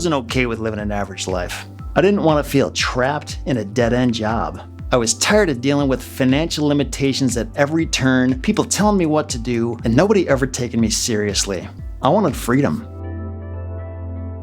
wasn't okay with living an average life. I didn't want to feel trapped in a dead-end job. I was tired of dealing with financial limitations at every turn, people telling me what to do, and nobody ever taking me seriously. I wanted freedom.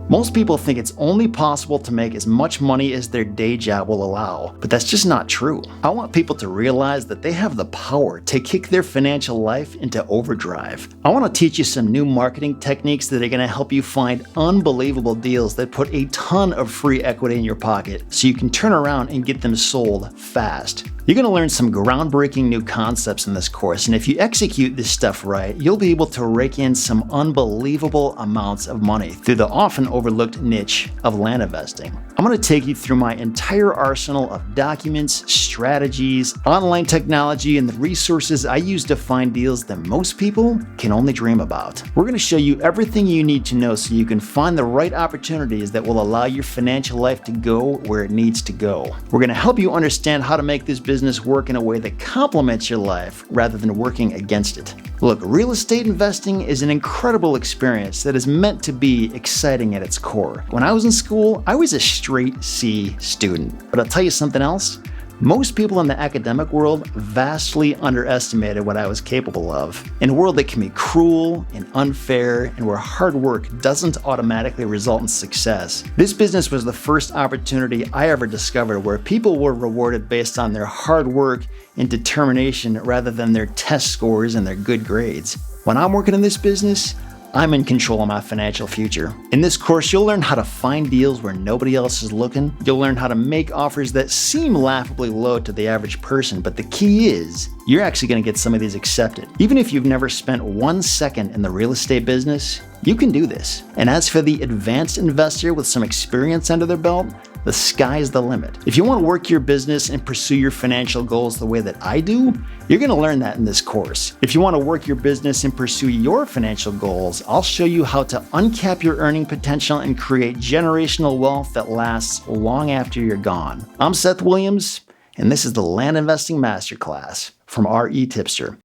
Most people think it's only possible to make as much money as their day job will allow, but that's just not true. I want people to realize that they have the power to kick their financial life into overdrive. I want to teach you some new marketing techniques that are going to help you find unbelievable deals that put a ton of free equity in your pocket so you can turn around and get them sold fast. You're going to learn some groundbreaking new concepts in this course, and if you execute this stuff right, you'll be able to rake in some unbelievable amounts of money through the often overlooked niche of land investing. I'm going to take you through my entire arsenal of documents, strategies, online technology, and the resources I use to find deals that most people can only dream about. We're going to show you everything you need to know so you can find the right opportunities that will allow your financial life to go where it needs to go. We're going to help you understand how to make this business work in a way that complements your life rather than working against it. Look, real estate investing is an incredible experience that is meant to be exciting at its core. When I was in school, I was a straight C student. But I'll tell you something else. Most people in the academic world vastly underestimated what I was capable of. In a world that can be cruel and unfair and where hard work doesn't automatically result in success, this business was the first opportunity I ever discovered where people were rewarded based on their hard work and determination rather than their test scores and their good grades. When I'm working in this business, I'm in control of my financial future. In this course, you'll learn how to find deals where nobody else is looking. You'll learn how to make offers that seem laughably low to the average person, but the key is you're actually going to get some of these accepted. Even if you've never spent 1 second in the real estate business, you can do this. And as for the advanced investor with some experience under their belt, the sky's the limit. If you want to work your business and pursue your financial goals the way that I do, you're going to learn that in this course. If you want to work your business and pursue your financial goals, I'll show you how to uncap your earning potential and create generational wealth that lasts long after you're gone. I'm Seth Williams, and this is the Land Investing Masterclass from REtipster.